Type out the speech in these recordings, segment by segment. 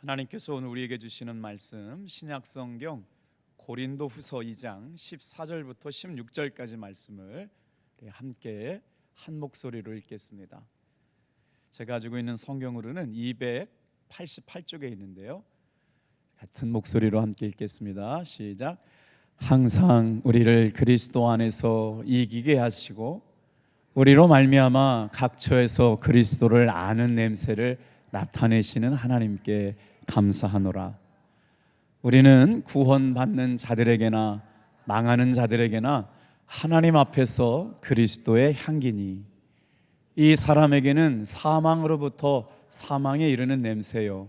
하나님께서 오늘 우리에게 주시는 말씀 신약성경 고린도후서 2장 14절부터 16절까지 말씀을 함께 한 목소리로 읽겠습니다. 제가 가지고 있는 성경으로는 288쪽에 있는데요, 같은 목소리로 함께 읽겠습니다. 시작. 항상 우리를 그리스도 안에서 이기게 하시고 우리로 말미암아 각처에서 그리스도를 아는 냄새를 나타내시는 하나님께 감사하노라. 우리는 구원받는 자들에게나 망하는 자들에게나 하나님 앞에서 그리스도의 향기니 이 사람에게는 사망으로부터 사망에 이르는 냄새요,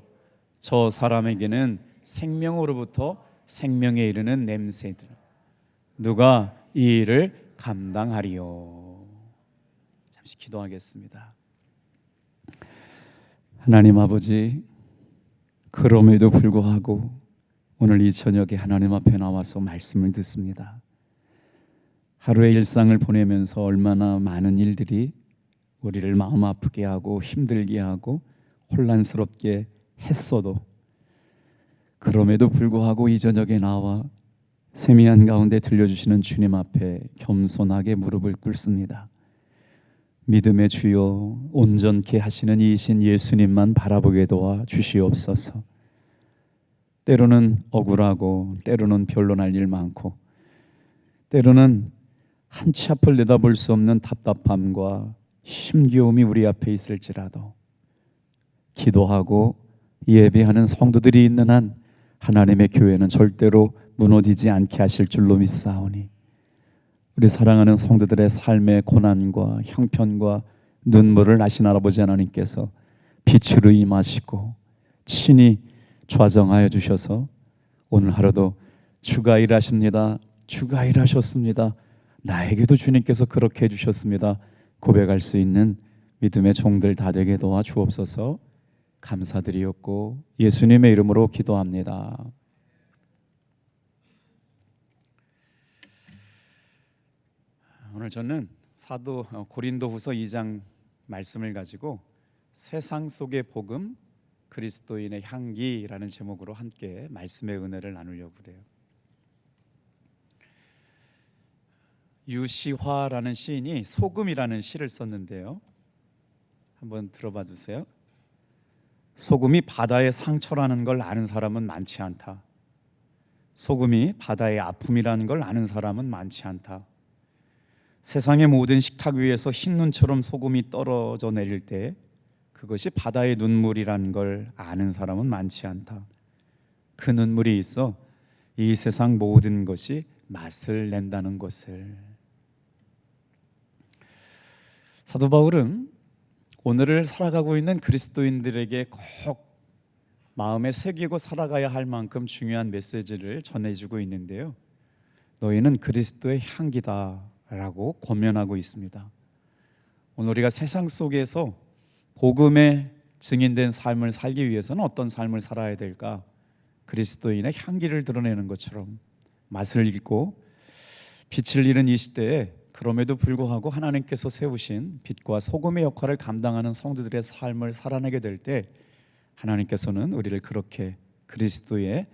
저 사람에게는 생명으로부터 생명에 이르는 냄새들. 누가 이 일을 감당하리요? 잠시 기도하겠습니다. 하나님 아버지, 그럼에도 불구하고 오늘 이 저녁에 하나님 앞에 나와서 말씀을 듣습니다. 하루의 일상을 보내면서 얼마나 많은 일들이 우리를 마음 아프게 하고 힘들게 하고 혼란스럽게 했어도 그럼에도 불구하고 이 저녁에 나와 세미한 가운데 들려주시는 주님 앞에 겸손하게 무릎을 꿇습니다. 믿음의 주여, 온전케 하시는 이신 예수님만 바라보게 도와 주시옵소서. 때로는 억울하고 때로는 변론할 일 많고 때로는 한치 앞을 내다볼 수 없는 답답함과 힘겨움이 우리 앞에 있을지라도 기도하고 예배하는 성도들이 있는 한 하나님의 교회는 절대로 무너지지 않게 하실 줄로 믿사오니 우리 사랑하는 성도들의 삶의 고난과 형편과 눈물을 아신 아버지 하나님께서 빛으로 임하시고 친히 좌정하여 주셔서 오늘 하루도 주가 일하십니다, 주가 일하셨습니다, 나에게도 주님께서 그렇게 해주셨습니다 고백할 수 있는 믿음의 종들 다 되게 도와 주옵소서. 감사드리옵고 예수님의 이름으로 기도합니다. 오늘 저는 사도 고린도후서 2장 말씀을 가지고 세상 속의 복음, 그리스도인의 향기라는 제목으로 함께 말씀의 은혜를 나누려고 그래요. 유시화라는 시인이 소금이라는 시를 썼는데요, 한번 들어봐 주세요. 소금이 바다의 상처라는 걸 아는 사람은 많지 않다. 소금이 바다의 아픔이라는 걸 아는 사람은 많지 않다. 세상의 모든 식탁 위에서 흰 눈처럼 소금이 떨어져 내릴 때 그것이 바다의 눈물이라는 걸 아는 사람은 많지 않다. 그 눈물이 있어 이 세상 모든 것이 맛을 낸다는 것을. 사도 바울은 오늘을 살아가고 있는 그리스도인들에게 꼭 마음에 새기고 살아가야 할 만큼 중요한 메시지를 전해주고 있는데요, 너희는 그리스도의 향기다 라고 권면하고 있습니다. 오늘 우리가 세상 속에서 복음의 증인된 삶을 살기 위해서는 어떤 삶을 살아야 될까? 그리스도인의 향기를 드러내는 것처럼 맛을 잃고 빛을 잃은 이 시대에 그럼에도 불구하고 하나님께서 세우신 빛과 소금의 역할을 감당하는 성도들의 삶을 살아내게 될 때 하나님께서는 우리를 그렇게 그리스도의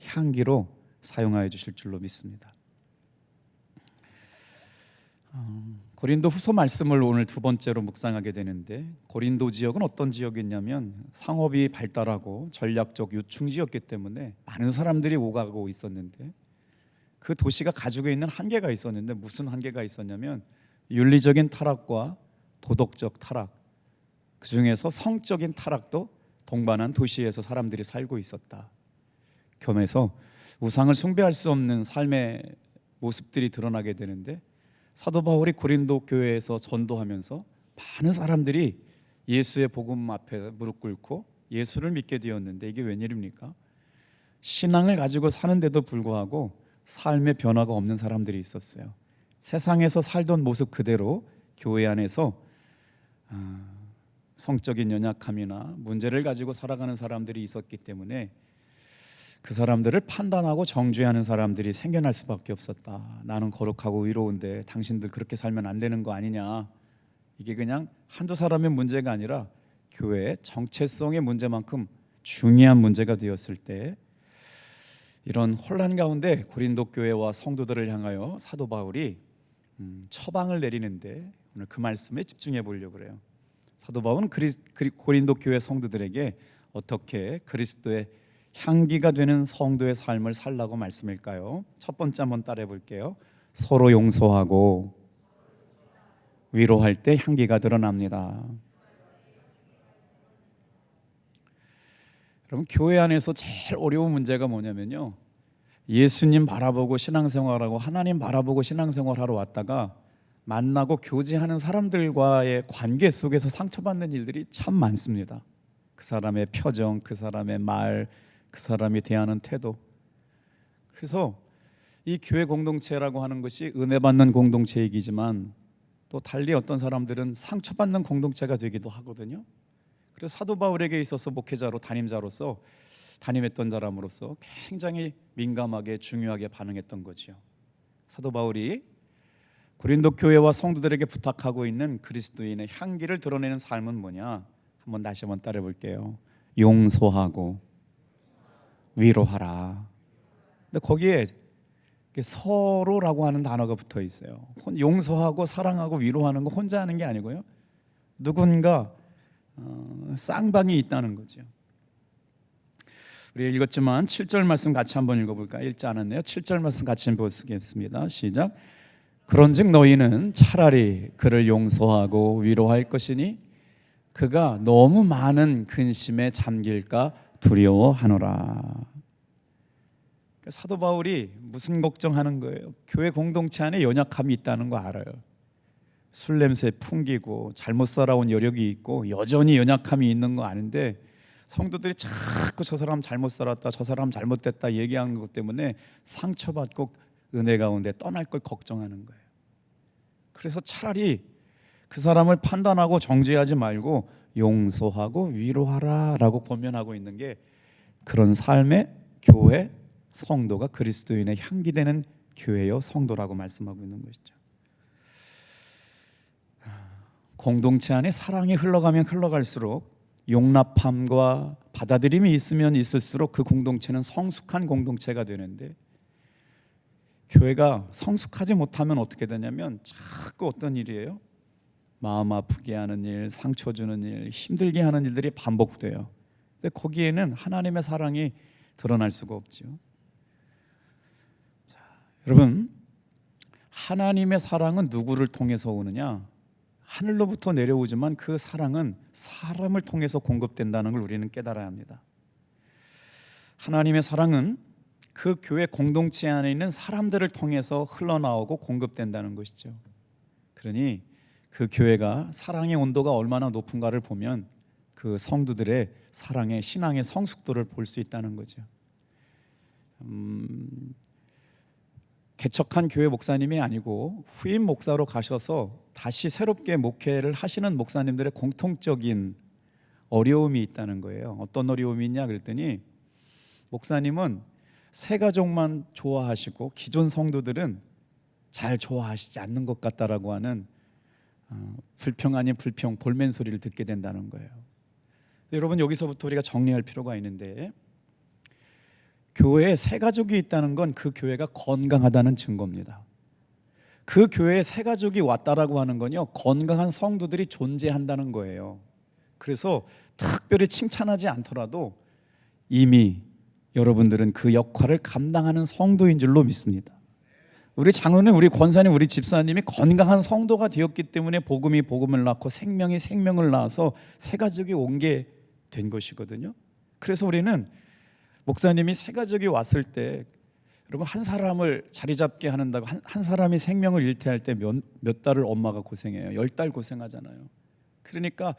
향기로 사용하여 주실 줄로 믿습니다. 고린도 후서 말씀을 오늘 두 번째로 묵상하게 되는데, 고린도 지역은 어떤 지역이었냐면 상업이 발달하고 전략적 유충지였기 때문에 많은 사람들이 오가고 있었는데 그 도시가 가지고 있는 한계가 있었는데, 무슨 한계가 있었냐면 윤리적인 타락과 도덕적 타락, 그 중에서 성적인 타락도 동반한 도시에서 사람들이 살고 있었다. 겸해서 우상을 숭배할 수 없는 삶의 모습들이 드러나게 되는데, 사도 바울이 고린도 교회에서 전도하면서 많은 사람들이 예수의 복음 앞에 무릎 꿇고 예수를 믿게 되었는데, 이게 웬일입니까? 신앙을 가지고 사는데도 불구하고 삶의 변화가 없는 사람들이 있었어요. 세상에서 살던 모습 그대로 교회 안에서 성적인 연약함이나 문제를 가지고 살아가는 사람들이 있었기 때문에 그 사람들을 판단하고 정죄하는 사람들이 생겨날 수밖에 없었다. 나는 거룩하고 의로운데 당신들 그렇게 살면 안 되는 거 아니냐. 이게 그냥 한두 사람의 문제가 아니라 교회의 정체성의 문제만큼 중요한 문제가 되었을 때 이런 혼란 가운데 고린도 교회와 성도들을 향하여 사도 바울이 처방을 내리는데 오늘 그 말씀에 집중해 보려고 그래요. 사도 바울은 고린도 교회 성도들에게 어떻게 그리스도의 향기가 되는 성도의 삶을 살라고 말씀일까요? 첫 번째 한번 따라해 볼게요. 서로 용서하고 위로할 때 향기가 드러납니다. 여러분, 교회 안에서 제일 어려운 문제가 뭐냐면요, 예수님 바라보고 신앙생활하고 하나님 바라보고 신앙생활하러 왔다가 만나고 교제하는 사람들과의 관계 속에서 상처받는 일들이 참 많습니다. 그 사람의 표정, 그 사람의 말, 그 사람이 대하는 태도. 그래서 이 교회 공동체라고 하는 것이 은혜받는 공동체이기지만 또 달리 어떤 사람들은 상처받는 공동체가 되기도 하거든요. 그래서 사도 바울에게 있어서 목회자로 담임자로서 담임했던 사람으로서 굉장히 민감하게 중요하게 반응했던 거죠. 사도 바울이 고린도 교회와 성도들에게 부탁하고 있는 그리스도인의 향기를 드러내는 삶은 뭐냐? 한번 다시 한번 따라해 볼게요. 용서하고 위로하라. 근데 거기에 서로라고 하는 단어가 붙어 있어요. 용서하고 사랑하고 위로하는 거 혼자 하는 게 아니고요, 누군가 쌍방이 있다는 거죠. 우리 읽었지만 7절 말씀 같이 한번 읽어볼까요? 읽지 않았네요. 7절 말씀 같이 한번 보겠습니다. 시작. 그런즉 너희는 차라리 그를 용서하고 위로할 것이니 그가 너무 많은 근심에 잠길까 두려워하노라. 사도 바울이 무슨 걱정하는 거예요? 교회 공동체 안에 연약함이 있다는 거 알아요. 술 냄새 풍기고 잘못 살아온 여력이 있고 여전히 연약함이 있는 거 아는데 성도들이 자꾸 저 사람 잘못 살았다, 저 사람 잘못됐다 얘기하는 것 때문에 상처받고 은혜 가운데 떠날 걸 걱정하는 거예요. 그래서 차라리 그 사람을 판단하고 정죄하지 말고 용서하고 위로하라 라고 권면하고 있는 게 그런 삶의 교회 성도가 그리스도인의 향기 되는 교회요 성도라고 말씀하고 있는 것이죠. 공동체 안에 사랑이 흘러가면 흘러갈수록 용납함과 받아들임이 있으면 있을수록 그 공동체는 성숙한 공동체가 되는데, 교회가 성숙하지 못하면 어떻게 되냐면 자꾸 어떤 일이에요? 마음 아프게 하는 일, 상처 주는 일, 힘들게 하는 일들이 반복돼요. 근데 거기에는 하나님의 사랑이 드러날 수가 없죠. 자, 여러분, 하나님의 사랑은 누구를 통해서 오느냐? 하늘로부터 내려오지만 그 사랑은 사람을 통해서 공급된다는 걸 우리는 깨달아야 합니다. 하나님의 사랑은 그 교회 공동체 안에 있는 사람들을 통해서 흘러나오고 공급된다는 것이죠. 그러니 그 교회가 사랑의 온도가 얼마나 높은가를 보면 그 성도들의 사랑의 신앙의 성숙도를 볼 수 있다는 거죠. 개척한 교회 목사님이 아니고 후임 목사로 가셔서 다시 새롭게 목회를 하시는 목사님들의 공통적인 어려움이 있다는 거예요. 어떤 어려움이 있냐 그랬더니, 목사님은 새 가족만 좋아하시고 기존 성도들은 잘 좋아하시지 않는 것 같다라고 하는 불평 아닌 불평, 볼멘 소리를 듣게 된다는 거예요. 여러분, 여기서부터 우리가 정리할 필요가 있는데, 교회에 새 가족이 있다는 건 그 교회가 건강하다는 증거입니다. 그 교회에 새 가족이 왔다라고 하는 건요, 건강한 성도들이 존재한다는 거예요. 그래서 특별히 칭찬하지 않더라도 이미 여러분들은 그 역할을 감당하는 성도인 줄로 믿습니다. 우리 장로님, 우리 권사님, 우리 집사님이 건강한 성도가 되었기 때문에 복음이 복음을 낳고 생명이 생명을 낳아서 새 가족이 온 게 된 것이거든요. 그래서 우리는 목사님이 새 가족이 왔을 때, 여러분, 한 사람을 자리 잡게 하는다고 한 사람이 생명을 잃게 할 때 몇 달을 엄마가 고생해요. 10달 고생하잖아요. 그러니까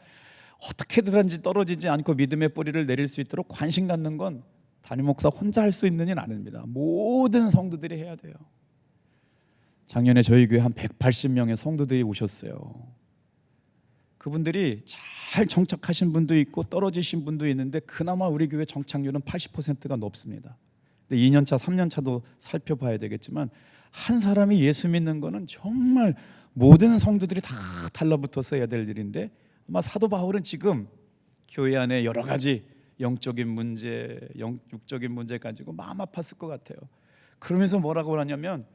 어떻게든지 떨어지지 않고 믿음의 뿌리를 내릴 수 있도록 관심 갖는 건 담임 목사 혼자 할 수 있는 일 아닙니다. 모든 성도들이 해야 돼요. 작년에 저희 교회 한 180명의 성도들이 오셨어요. 그분들이 잘 정착하신 분도 있고 떨어지신 분도 있는데 그나마 우리 교회 정착률은 80%가 높습니다. 근데 2년차, 3년차도 살펴봐야 되겠지만 한 사람이 예수 믿는 거는 정말 모든 성도들이 다 달라붙어서 해야 될 일인데, 아마 사도 바울은 지금 교회 안에 여러 가지 영적인 문제, 육적인 문제 가지고 마음 아팠을 것 같아요. 그러면서 뭐라고 하냐면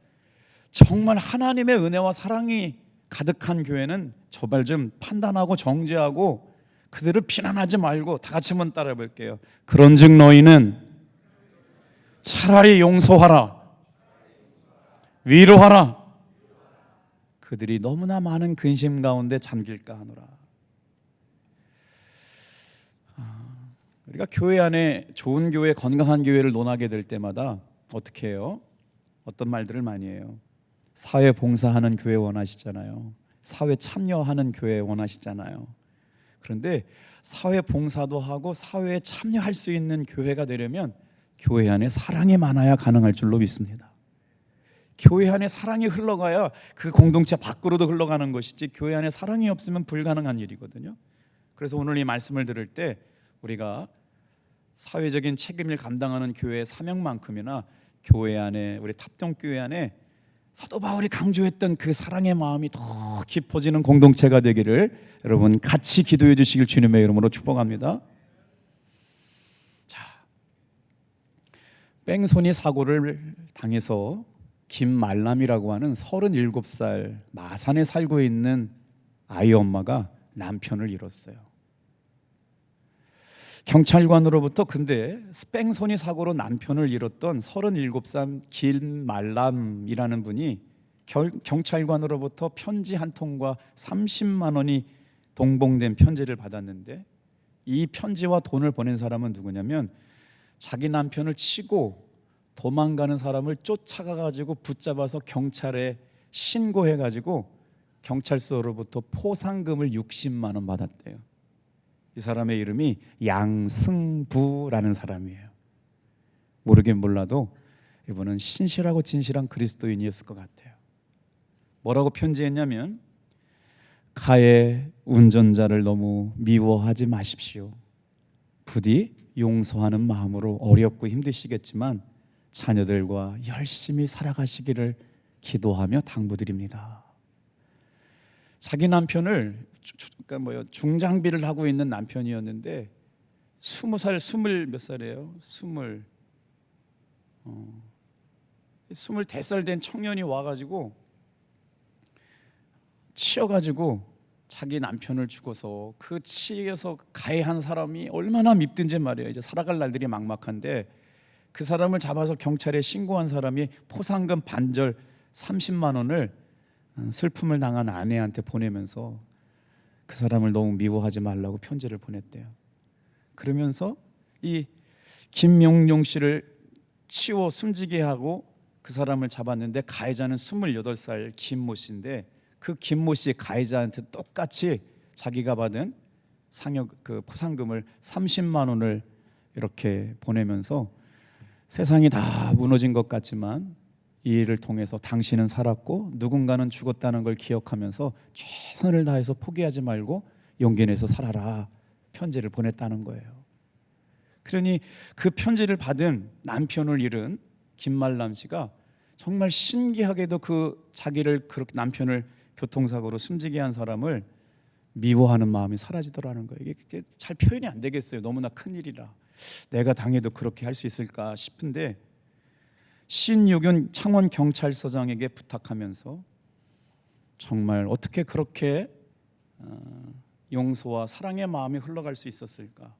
정말 하나님의 은혜와 사랑이 가득한 교회는 제발 좀 판단하고 정죄하고 그들을 비난하지 말고 다 같이 한번 따라해 볼게요. 그런즉 너희는 차라리 용서하라, 위로하라. 그들이 너무나 많은 근심 가운데 잠길까 하노라. 우리가 교회 안에 좋은 교회, 건강한 교회를 논하게 될 때마다 어떻게 해요? 어떤 말들을 많이 해요? 사회 봉사하는 교회 원하시잖아요. 사회 참여하는 교회 원하시잖아요. 그런데 사회 봉사도 하고 사회에 참여할 수 있는 교회가 되려면 교회 안에 사랑이 많아야 가능할 줄로 믿습니다. 교회 안에 사랑이 흘러가야 그 공동체 밖으로도 흘러가는 것이지 교회 안에 사랑이 없으면 불가능한 일이거든요. 그래서 오늘 이 말씀을 들을 때 우리가 사회적인 책임을 감당하는 교회의 사명만큼이나 교회 안에, 우리 탑동교회 안에 사도 바울이 강조했던 그 사랑의 마음이 더 깊어지는 공동체가 되기를 여러분 같이 기도해 주시길 주님의 이름으로 축복합니다. 자, 뺑소니 사고를 당해서 김말람이라고 하는 37살 마산에 살고 있는 아이 엄마가 남편을 잃었어요. 경찰관으로부터 근데 뺑소니 사고로 남편을 잃었던 37살 김말람이라는 분이 경찰관으로부터 편지 한 통과 30만 원이 동봉된 편지를 받았는데 이 편지와 돈을 보낸 사람은 누구냐면 자기 남편을 치고 도망가는 사람을 쫓아가가지고 붙잡아서 경찰에 신고해가지고 경찰서로부터 포상금을 60만 원 받았대요. 이 사람의 이름이 양승부라는 사람이에요. 모르긴 몰라도 이분은 신실하고 진실한 그리스도인이었을 것 같아요. 뭐라고 편지했냐면 가해 운전자를 너무 미워하지 마십시오. 부디 용서하는 마음으로 어렵고 힘드시겠지만 자녀들과 열심히 살아가시기를 기도하며 당부드립니다. 자기 남편을 중장비를 하고 있는 남편이었는데 20살, 몇 살이에요? 20살 된 청년이 와가지고 치여가지고 자기 남편을 죽어서 그 치여서 가해한 사람이 얼마나 밉든지 말이에요. 이제 살아갈 날들이 막막한데 그 사람을 잡아서 경찰에 신고한 사람이 포상금 반절 30만 원을 슬픔을 당한 아내한테 보내면서 그 사람을 너무 미워하지 말라고 편지를 보냈대요. 그러면서 이 김명룡 씨를 치워 숨지게 하고 그 사람을 잡았는데 가해자는 28살 김모 씨인데 그 김모 씨 가해자한테 똑같이 자기가 받은 상여 그 포상금을 30만 원을 이렇게 보내면서 세상이 다 무너진 것 같지만 이 일을 통해서 당신은 살았고 누군가는 죽었다는 걸 기억하면서 최선을 다해서 포기하지 말고 용기 내서 살아라 편지를 보냈다는 거예요. 그러니 그 편지를 받은 남편을 잃은 김말람 씨가 정말 신기하게도 그 자기를 그렇게 남편을 교통사고로 숨지게 한 사람을 미워하는 마음이 사라지더라는 거예요. 이게 잘 표현이 안 되겠어요. 너무나 큰 일이라 내가 당해도 그렇게 할 수 있을까 싶은데 신유균 창원경찰서장에게 부탁하면서 정말 어떻게 그렇게 용서와 사랑의 마음이 흘러갈 수 있었을까?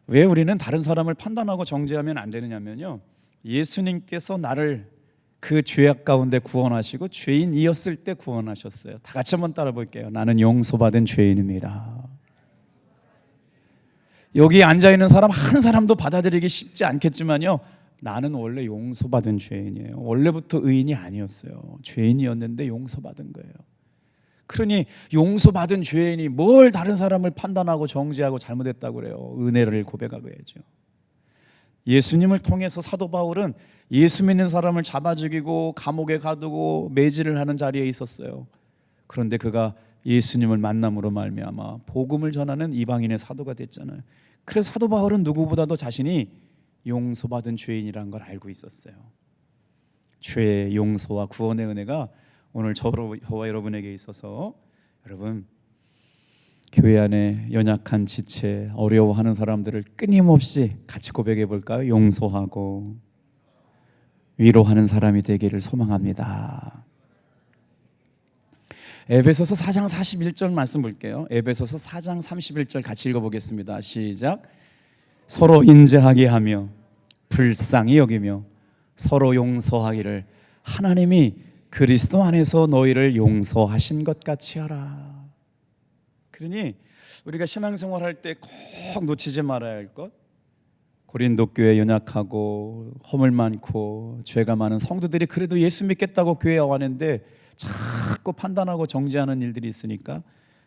왜 우리는 다른 사람을 판단하고 정죄하면 안 되느냐면요, 예수님께서 나를 그 죄악 가운데 구원하시고 죄인이었을 때 구원하셨어요. 다 같이 한번 따라 볼게요. 나는 용서받은 죄인입니다. 여기 앉아있는 사람 한 사람도 받아들이기 쉽지 않겠지만요, 나는 원래 용서받은 죄인이에요. 원래부터 의인이 아니었어요. 죄인이었는데 용서받은 거예요. 그러니 용서받은 죄인이 뭘 다른 사람을 판단하고 정죄하고 잘못했다고 그래요. 은혜를 고백하고 해야죠. 예수님을 통해서 사도 바울은 예수 믿는 사람을 잡아 죽이고 감옥에 가두고 매질을 하는 자리에 있었어요. 그런데 그가 예수님을 만남으로 말미암아 복음을 전하는 이방인의 사도가 됐잖아요. 그래서 사도 바울은 누구보다도 자신이 용서받은 죄인이라는 걸 알고 있었어요. 죄의 용서와 구원의 은혜가 오늘 저와 여러분에게 있어서 여러분 교회 안에 연약한 지체, 어려워하는 사람들을 끊임없이 같이 고백해 볼까요? 용서하고 위로하는 사람이 되기를 소망합니다. 에베소서 4장 41절 말씀 볼게요. 에베소서 4장 31절 같이 읽어보겠습니다. 시작. 서로 인자하게 하며 불쌍히 여기며 서로 용서하기를 하나님이 그리스도 안에서 너희를 용서하신 것 같이 하라. 그러니 우리가 신앙생활 할 때 꼭 놓치지 말아야 할 것, 고린도 교회 연약하고 허물 많고 죄가 많은 성도들이 그래도 예수 믿겠다고 교회에 왔는데 자꾸 판단하고 정죄하는 일들이 있으니까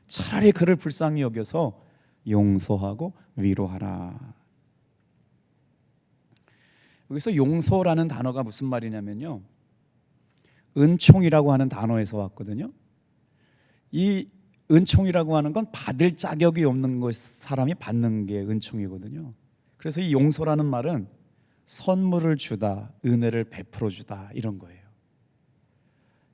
차라리 그를 불쌍히 여겨서 용서하고 위로하라. 여기서 용서라는 단어가 무슨 말이냐면요, 은총이라고 하는 단어에서 왔거든요. 이 은총이라고 하는 건 받을 자격이 없는 것, 사람이 받는 게 은총이거든요. 그래서 이 용서라는 말은 선물을 주다, 은혜를 베풀어 주다, 이런 거예요.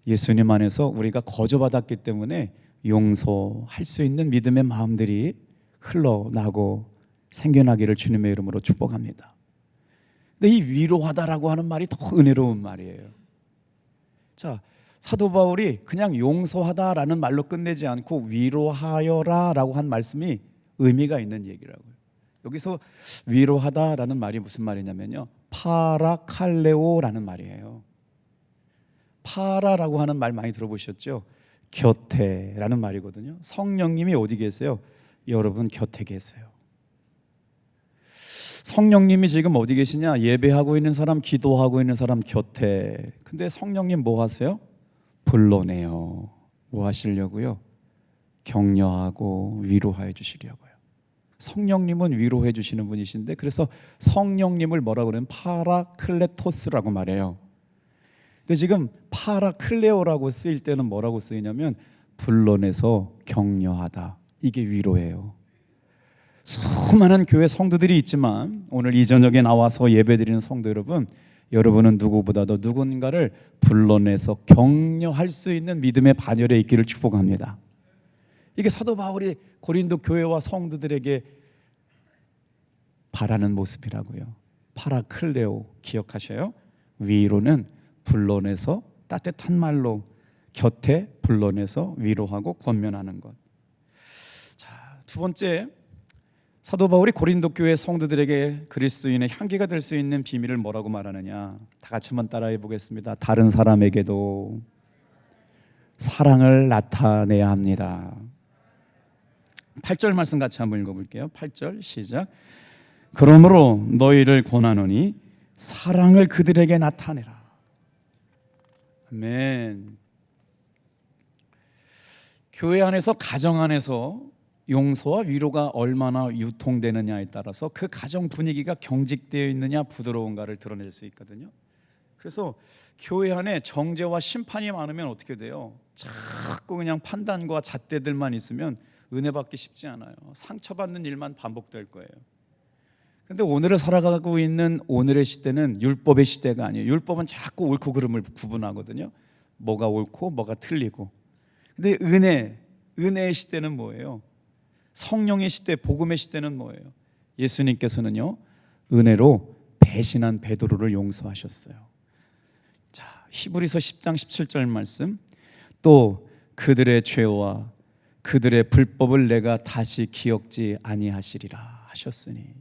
예수님 안에서 우리가 거저받았기 때문에 용서할 수 있는 믿음의 마음들이 흘러나고 생겨나기를 주님의 이름으로 축복합니다. 근데 이 위로하다라고 하는 말이 더 은혜로운 말이에요. 자, 사도 바울이 그냥 용서하다라는 말로 끝내지 않고 위로하여라라고 한 말씀이 의미가 있는 얘기라고요. 여기서 위로하다라는 말이 무슨 말이냐면요, 파라칼레오라는 말이에요. 파라라고 하는 말 많이 들어보셨죠? 곁에라는 말이거든요. 성령님이 어디 계세요? 여러분 곁에 계세요. 성령님이 지금 어디 계시냐? 예배하고 있는 사람, 기도하고 있는 사람 곁에. 근데 성령님 뭐 하세요? 불러내요. 뭐 하시려고요? 격려하고 위로해 주시려고요. 성령님은 위로해 주시는 분이신데, 그래서 성령님을 뭐라고 그러면 파라클레토스라고 말해요. 근데 지금 파라클레오라고 쓰일 때는 뭐라고 쓰이냐면 불러내서 격려하다, 이게 위로예요. 수많은 교회 성도들이 있지만 오늘 이 저녁에 나와서 예배드리는 성도 여러분, 여러분은 누구보다도 누군가를 불러내서 격려할 수 있는 믿음의 반열에 있기를 축복합니다. 이게 사도 바울이 고린도 교회와 성도들에게 바라는 모습이라고요. 파라클레오 기억하셔요? 위로는 불러내서 따뜻한 말로 곁에 불러내서 위로하고 권면하는 것. 자, 두 번째, 사도 바울이 고린도 교회 성도들에게 그리스도인의 향기가 될 수 있는 비밀을 뭐라고 말하느냐? 다 같이 한번 따라해 보겠습니다. 다른 사람에게도 사랑을 나타내야 합니다. 8절 말씀 같이 한번 읽어볼게요. 8절 시작. 그러므로 너희를 권하노니 사랑을 그들에게 나타내라. 아멘. 교회 안에서, 가정 안에서 용서와 위로가 얼마나 유통되느냐에 따라서 그 가정 분위기가 경직되어 있느냐 부드러운가를 드러낼 수 있거든요. 그래서 교회 안에 정죄와 심판이 많으면 어떻게 돼요? 자꾸 그냥 판단과 잣대들만 있으면 은혜 받기 쉽지 않아요. 상처받는 일만 반복될 거예요. 근데 오늘을 살아가고 있는 오늘의 시대는 율법의 시대가 아니에요. 율법은 자꾸 옳고 그름을 구분하거든요. 뭐가 옳고 뭐가 틀리고. 근데 은혜의 시대는 뭐예요? 성령의 시대, 복음의 시대는 뭐예요? 예수님께서는요, 은혜로 배신한 베드로를 용서하셨어요. 자, 히브리서 10장 17절 말씀. 또 그들의 죄와 그들의 불법을 내가 다시 기억지 아니하시리라 하셨으니,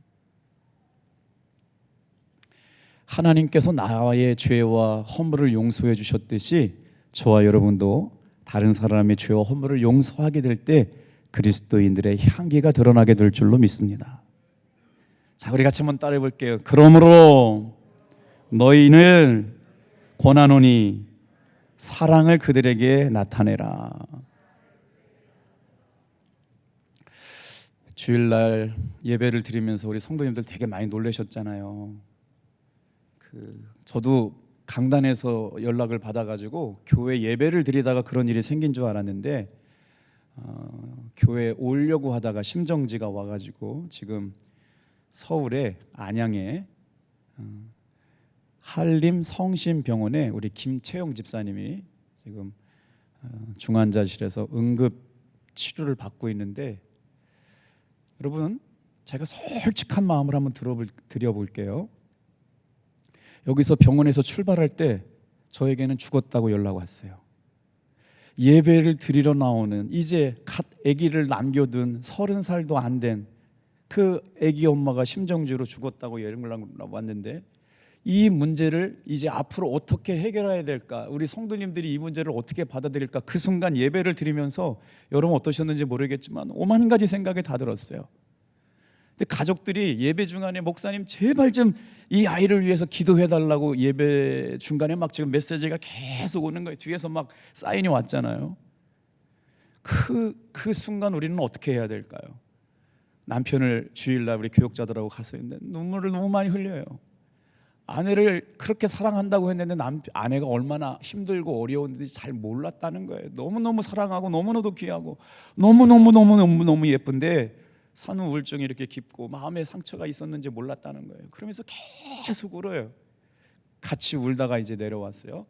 하나님께서 나의 죄와 허물을 용서해 주셨듯이 저와 여러분도 다른 사람의 죄와 허물을 용서하게 될 때 그리스도인들의 향기가 드러나게 될 줄로 믿습니다. 자, 우리 같이 한번 따라해 볼게요. 그러므로 너희는 권하노니 사랑을 그들에게 나타내라. 주일날 예배를 드리면서 우리 성도님들 되게 많이 놀라셨잖아요. 저도 강단에서 연락을 받아가지고 교회 예배를 드리다가 그런 일이 생긴 줄 알았는데, 교회에 오려고 하다가 심정지가 와가지고 지금 서울의 안양에 한림 성심병원에 우리 김채영 집사님이 지금 중환자실에서 응급 치료를 받고 있는데 여러분, 제가 솔직한 마음을 한번 드려볼게요. 여기서 병원에서 출발할 때 저에게는 죽었다고 연락 왔어요. 예배를 드리러 나오는 이제 갓 아기를 남겨둔 30살도 안 된 그 아기 엄마가 심정지로 죽었다고 연락 왔는데, 이 문제를 이제 앞으로 어떻게 해결해야 될까, 우리 성도님들이 이 문제를 어떻게 받아들일까, 그 순간 예배를 드리면서 여러분 어떠셨는지 모르겠지만 5만 가지 생각이 다 들었어요. 근데 가족들이 예배 중간에 목사님 제발 좀 이 아이를 위해서 기도해달라고 예배 중간에 막 지금 메시지가 계속 오는 거예요. 뒤에서 막 사인이 왔잖아요. 그 순간 우리는 어떻게 해야 될까요? 남편을 주일날 우리 교육자들하고 가서 있는데 눈물을 너무 많이 흘려요. 아내를 그렇게 사랑한다고 했는데 아내가 얼마나 힘들고 어려운지 잘 몰랐다는 거예요. 너무너무 사랑하고 너무너무 귀하고 너무너무 예쁜데 산후 우울증이 이렇게 깊고 마음에 상처가 있었는지 몰랐다는 거예요. 그러면서 계속 울어요. 같이 울다가 이제 내려왔어요.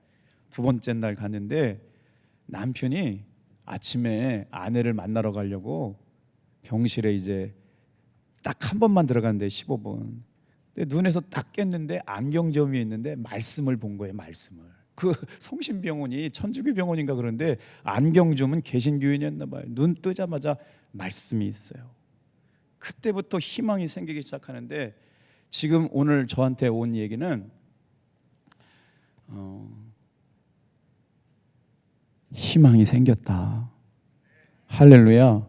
두 번째 날 갔는데 남편이 아침에 아내를 만나러 가려고 병실에 이제 딱 한 번만 들어갔는데 15분. 근데 눈에서 딱 깼는데 안경점이 있는데 말씀을 본 거예요. 말씀을. 그 성심병원이 천주교 병원인가 그런데 안경점은 개신교인이었나 봐요. 눈 뜨자마자 말씀이 있어요. 그때부터 희망이 생기기 시작하는데, 지금 오늘 저한테 온 얘기는 희망이 생겼다. 할렐루야.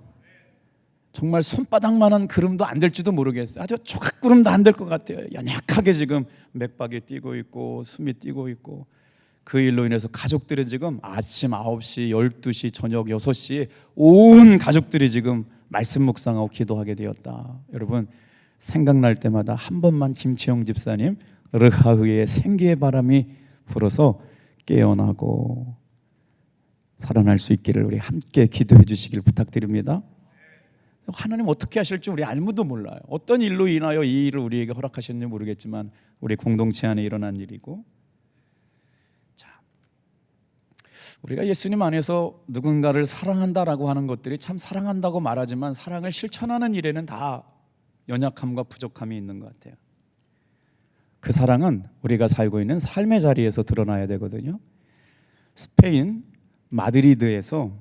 정말 손바닥만한 구름도 안 될지도 모르겠어요. 아주 조각구름도 안 될 것 같아요. 연약하게 지금 맥박이 뛰고 있고 숨이 뛰고 있고, 그 일로 인해서 가족들은 지금 아침 9시, 12시, 저녁 6시 온 가족들이 지금 말씀 묵상하고 기도하게 되었다. 여러분, 생각날 때마다 한 번만 김채영 집사님 르하흐의 생기의 바람이 불어서 깨어나고 살아날 수 있기를 우리 함께 기도해 주시길 부탁드립니다. 하나님 어떻게 하실지 우리 아무도 몰라요. 어떤 일로 인하여 이 일을 우리에게 허락하셨는지 모르겠지만 우리 공동체 안에 일어난 일이고, 우리가 예수님 안에서 누군가를 사랑한다라고 하는 것들이 참 사랑한다고 말하지만 사랑을 실천하는 일에는 다 연약함과 부족함이 있는 것 같아요. 그 사랑은 우리가 살고 있는 삶의 자리에서 드러나야 되거든요. 스페인 마드리드에서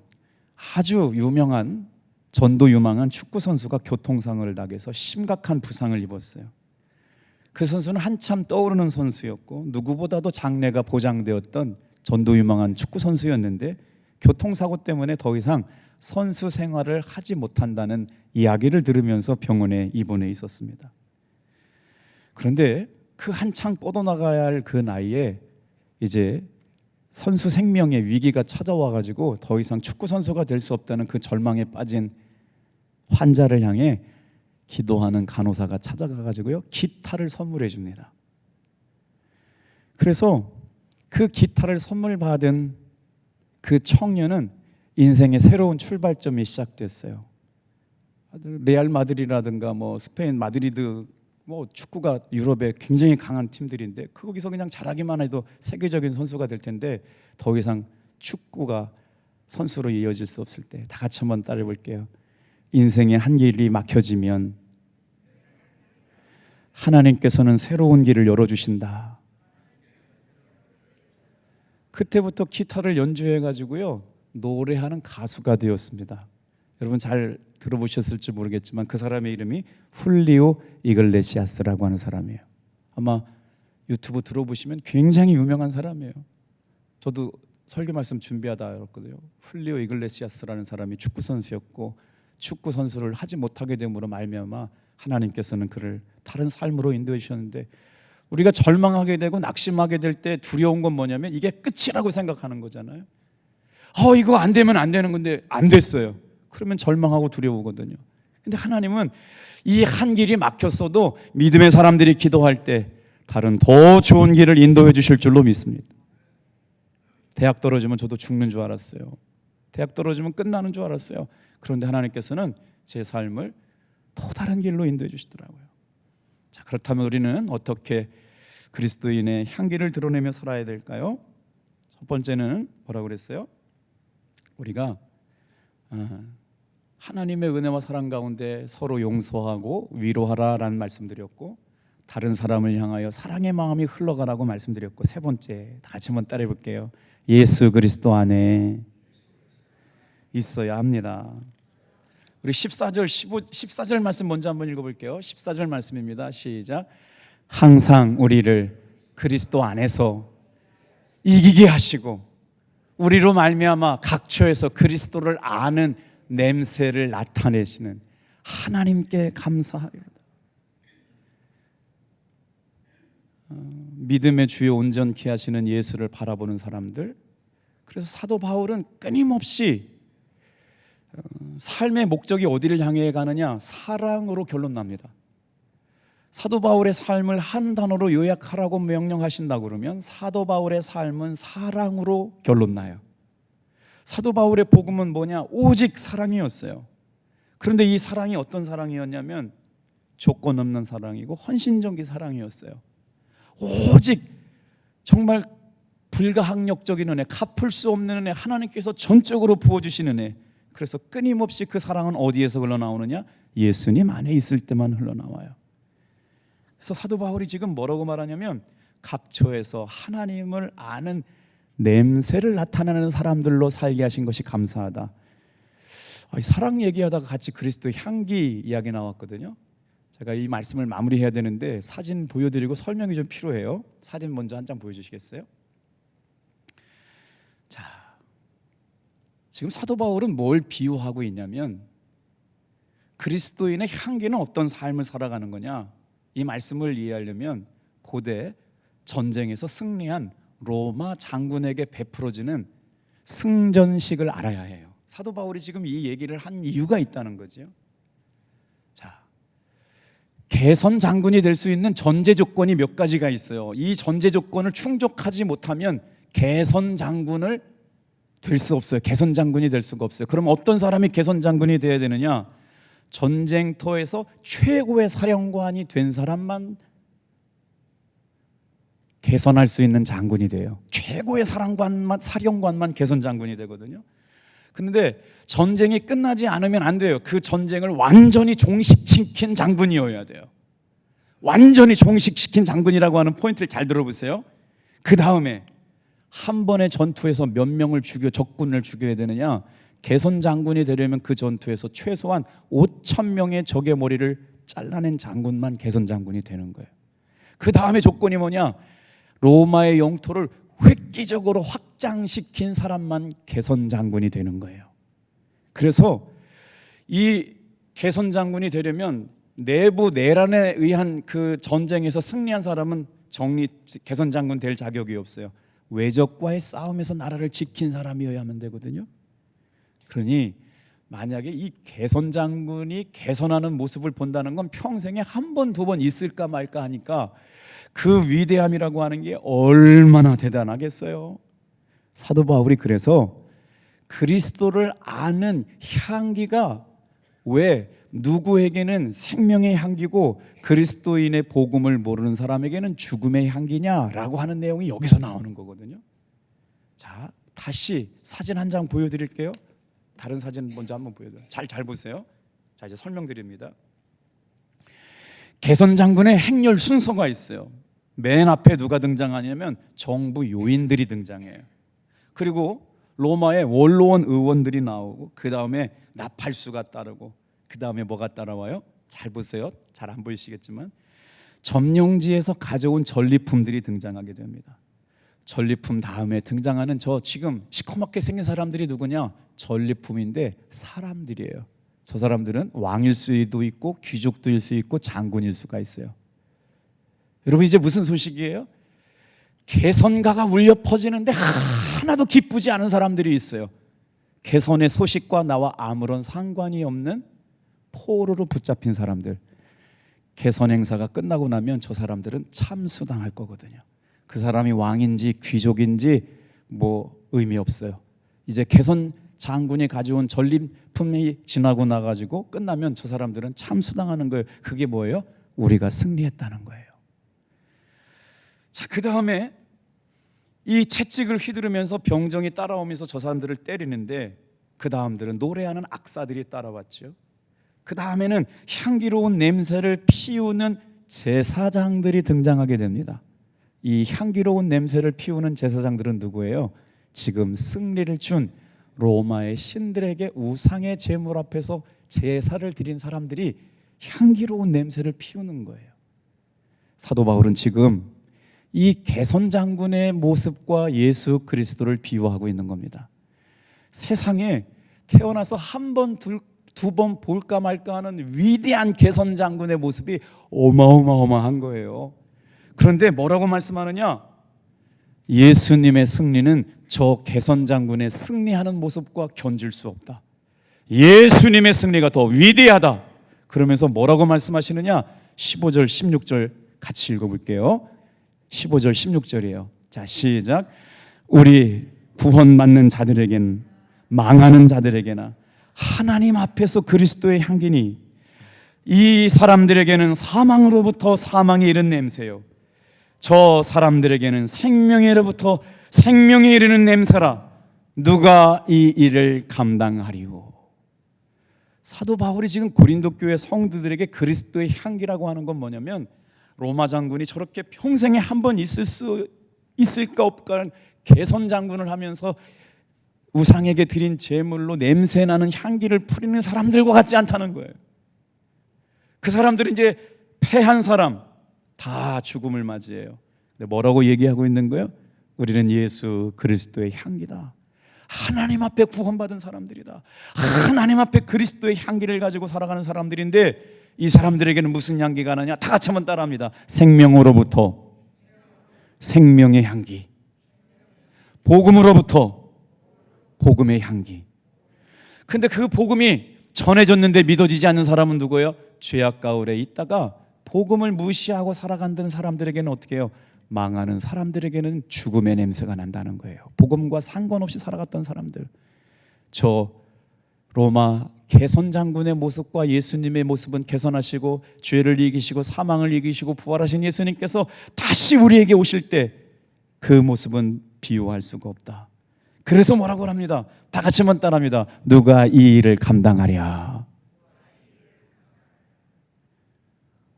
아주 유명한 전도 유망한 축구 선수가 교통사고를 당해서 심각한 부상을 입었어요. 그 선수는 한참 떠오르는 선수였고 누구보다도 장래가 보장되었던 전도 유망한 축구 선수였는데 교통사고 때문에 더 이상 선수 생활을 하지 못한다는 이야기를 들으면서 병원에 입원해 있었습니다. 그런데 그 한창 뻗어나가야 할 그 나이에 이제 선수 생명의 위기가 찾아와 가지고 더 이상 축구 선수가 될 수 없다는 그 절망에 빠진 환자를 향해 기도하는 간호사가 찾아가 가지고요 기타를 선물해 줍니다. 그래서 그 기타를 선물 받은 그 청년은 인생의 새로운 출발점이 시작됐어요. 레알 마드리드라든가 뭐 스페인 마드리드 뭐 축구가 유럽의 굉장히 강한 팀들인데 거기서 그냥 잘하기만 해도 세계적인 선수가 될 텐데 더 이상 축구가 선수로 이어질 수 없을 때 다 같이 한번 따라해 볼게요. 인생의 한 길이 막혀지면 하나님께서는 새로운 길을 열어주신다. 그때부터 기타를 연주해 가지고요 노래하는 가수가 되었습니다. 여러분 잘 들어보셨을지 모르겠지만 그 사람의 이름이 훌리오 이글레시아스라고 하는 사람이에요. 아마 유튜브 들어보시면 굉장히 유명한 사람이에요. 저도 설교 말씀 준비하다 알았거든요. 훌리오 이글레시아스라는 사람이 축구 선수였고 축구 선수를 하지 못하게 됨으로 말미암아 하나님께서는 그를 다른 삶으로 인도해 주셨는데, 우리가 절망하게 되고 낙심하게 될 때 두려운 건 뭐냐면 이게 끝이라고 생각하는 거잖아요. 이거 안 되면 안 되는 건데 안 됐어요. 그러면 절망하고 두려우거든요. 근데 하나님은 이 한 길이 막혔어도 믿음의 사람들이 기도할 때 다른 더 좋은 길을 인도해 주실 줄로 믿습니다. 대학 떨어지면 저도 죽는 줄 알았어요. 대학 떨어지면 끝나는 줄 알았어요. 그런데 하나님께서는 제 삶을 또 다른 길로 인도해 주시더라고요. 자, 그렇다면 우리는 어떻게 그리스도인의 향기를 드러내며 살아야 될까요? 첫 번째는 뭐라고 그랬어요? 우리가 하나님의 은혜와 사랑 가운데 서로 용서하고 위로하라라는 말씀드렸고, 다른 사람을 향하여 사랑의 마음이 흘러가라고 말씀드렸고, 세 번째 다 같이 한번 따라해 볼게요. 예수 그리스도 안에 있어야 합니다. 우리 14절, 14절 말씀 먼저 한번 읽어볼게요. 14절 말씀입니다. 시작. 항상 우리를 그리스도 안에서 이기게 하시고 우리로 말미암아 각처에서 그리스도를 아는 냄새를 나타내시는 하나님께 감사하리로다. 믿음의 주요 온전케 하시는 예수를 바라보는 사람들, 그래서 사도 바울은 끊임없이 삶의 목적이 어디를 향해 가느냐? 사랑으로 결론 납니다. 사도 바울의 삶을 한 단어로 요약하라고 명령하신다 그러면 사도 바울의 삶은 사랑으로 결론 나요. 사도 바울의 복음은 뭐냐? 오직 사랑이었어요. 그런데 이 사랑이 어떤 사랑이었냐면 조건 없는 사랑이고 헌신적인 사랑이었어요. 오직 정말 불가항력적인 은혜, 갚을 수 없는 은혜, 하나님께서 전적으로 부어주시는 은혜. 그래서 끊임없이 그 사랑은 어디에서 흘러나오느냐? 예수님 안에 있을 때만 흘러나와요. 그래서 사도 바울이 지금 뭐라고 말하냐면 각처에서 하나님을 아는 냄새를 나타내는 사람들로 살게 하신 것이 감사하다. 사랑 얘기하다가 같이 그리스도 향기 이야기 나왔거든요. 제가 이 말씀을 마무리해야 되는데 사진 보여드리고 설명이 좀 필요해요. 사진 먼저 한 장 보여주시겠어요? 자, 지금 사도 바울은 뭘 비유하고 있냐면 그리스도인의 향기는 어떤 삶을 살아가는 거냐? 이 말씀을 이해하려면 고대 전쟁에서 승리한 로마 장군에게 베풀어지는 승전식을 알아야 해요. 사도 바울이 지금 이 얘기를 한 이유가 있다는 거죠. 자, 개선 장군이 될 수 있는 전제 조건이 몇 가지가 있어요. 이 전제 조건을 충족하지 못하면 개선 장군을 될 수 없어요. 개선 장군이 될 수가 없어요. 그럼 어떤 사람이 개선 장군이 되어야 되느냐? 전쟁터에서 최고의 사령관이 된 사람만 개선할 수 있는 장군이 돼요. 최고의 사령관만 개선 장군이 되거든요. 그런데 전쟁이 끝나지 않으면 안 돼요. 그 전쟁을 완전히 종식시킨 장군이어야 돼요. 완전히 종식시킨 장군이라고 하는 포인트를 잘 들어보세요. 그 다음에 한 번의 전투에서 몇 명을 적군을 죽여야 되느냐? 개선 장군이 되려면 그 전투에서 최소한 5,000명의 적의 머리를 잘라낸 장군만 개선 장군이 되는 거예요. 그 다음에 조건이 뭐냐? 로마의 영토를 획기적으로 확장시킨 사람만 개선 장군이 되는 거예요. 그래서 이 개선 장군이 되려면 내부 내란에 의한 그 전쟁에서 승리한 사람은 개선 장군 될 자격이 없어요. 외적과의 싸움에서 나라를 지킨 사람이어야만 되거든요. 그러니 만약에 이 개선 장군이 개선하는 모습을 본다는 건 평생에 한 번, 두 번 있을까 말까 하니까 그 위대함이라고 하는 게 얼마나 대단하겠어요. 사도 바울이 그래서 그리스도를 아는 향기가 왜 누구에게는 생명의 향기고 그리스도인의 복음을 모르는 사람에게는 죽음의 향기냐라고 하는 내용이 여기서 나오는 거거든요. 자, 다시 사진 한 장 보여드릴게요. 다른 사진 먼저 한번 보여드려요. 잘 보세요. 자, 이제 설명드립니다. 개선 장군의 행렬 순서가 있어요. 맨 앞에 누가 등장하냐면 정부 요인들이 등장해요. 그리고 로마의 원로원 의원들이 나오고 그 다음에 나팔수가 따르고 그 다음에 뭐가 따라와요? 잘 보세요. 잘 안 보이시겠지만 점령지에서 가져온 전리품들이 등장하게 됩니다. 전리품 다음에 등장하는 저 지금 시커멓게 생긴 사람들이 누구냐? 전리품인데 사람들이에요. 저 사람들은 왕일 수도 있고 귀족들일 수 있고 장군일 수가 있어요. 여러분 이제 무슨 소식이에요? 개선가가 울려 퍼지는데 하나도 기쁘지 않은 사람들이 있어요. 개선의 소식과 나와 아무런 상관이 없는 포로로 붙잡힌 사람들. 개선 행사가 끝나고 나면 저 사람들은 참수당할 거거든요. 그 사람이 왕인지 귀족인지 뭐 의미 없어요. 이제 개선 장군이 가져온 전리품이 지나고 나가지고 끝나면 저 사람들은 참수당하는 거예요. 그게 뭐예요? 우리가 승리했다는 거예요. 자, 그 다음에 이 채찍을 휘두르면서 병정이 따라오면서 저 사람들을 때리는데 그 다음들은 노래하는 악사들이 따라왔죠. 그 다음에는 향기로운 냄새를 피우는 제사장들이 등장하게 됩니다. 이 향기로운 냄새를 피우는 제사장들은 누구예요? 지금 승리를 준 로마의 신들에게 우상의 제물 앞에서 제사를 드린 사람들이 향기로운 냄새를 피우는 거예요. 사도 바울은 지금 이 개선장군의 모습과 예수 그리스도를 비유하고 있는 겁니다. 세상에 태어나서 한 번, 두 번 볼까 말까 하는 위대한 개선장군의 모습이 어마어마한 거예요. 그런데 뭐라고 말씀하느냐? 예수님의 승리는 저 개선장군의 승리하는 모습과 견줄 수 없다. 예수님의 승리가 더 위대하다. 그러면서 뭐라고 말씀하시느냐? 15절 16절 같이 읽어볼게요. 15절 16절이에요. 자, 시작. 우리 구원받는 자들에겐 망하는 자들에게나 하나님 앞에서 그리스도의 향기니 이 사람들에게는 사망으로부터 사망에 이른 냄새요, 저 사람들에게는 생명에로부터 생명에 이르는 냄새라. 누가 이 일을 감당하리오? 사도 바울이 지금 고린도 교회 성도들에게 그리스도의 향기라고 하는 건 뭐냐면, 로마 장군이 저렇게 평생에 한 번 있을까 없까 개선 장군을 하면서 우상에게 드린 제물로 냄새나는 향기를 뿌리는 사람들과 같지 않다는 거예요. 그 사람들은 이제 패한 사람 다 죽음을 맞이해요. 근데 뭐라고 얘기하고 있는 거예요? 우리는 예수 그리스도의 향기다. 하나님 앞에 구원받은 사람들이다. 하나님 앞에 그리스도의 향기를 가지고 살아가는 사람들인데, 이 사람들에게는 무슨 향기가 나냐? 다 같이 한번 따라합니다. 생명으로부터 생명의 향기, 복음으로부터 복음의 향기. 근데 그 복음이 전해졌는데 믿어지지 않는 사람은 누구예요? 죄악 가운데 있다가 복음을 무시하고 살아간다는 사람들에게는 어떻게 해요? 망하는 사람들에게는 죽음의 냄새가 난다는 거예요. 복음과 상관없이 살아갔던 사람들. 저 로마 개선장군의 모습과 예수님의 모습은 개선하시고 죄를 이기시고 사망을 이기시고 부활하신 예수님께서 다시 우리에게 오실 때 그 모습은 비유할 수가 없다. 그래서 뭐라고 합니다? 다 같이 한번 따라합니다. 누가 이 일을 감당하랴?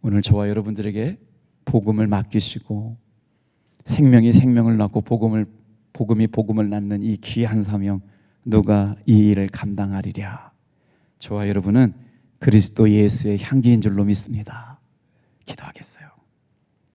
오늘 저와 여러분들에게 복음을 맡기시고 생명이 생명을 낳고 복음이 복음을 낳는 이 귀한 사명, 누가 이 일을 감당하리랴? 저와 여러분은 그리스도 예수의 향기인 줄로 믿습니다. 기도하겠어요.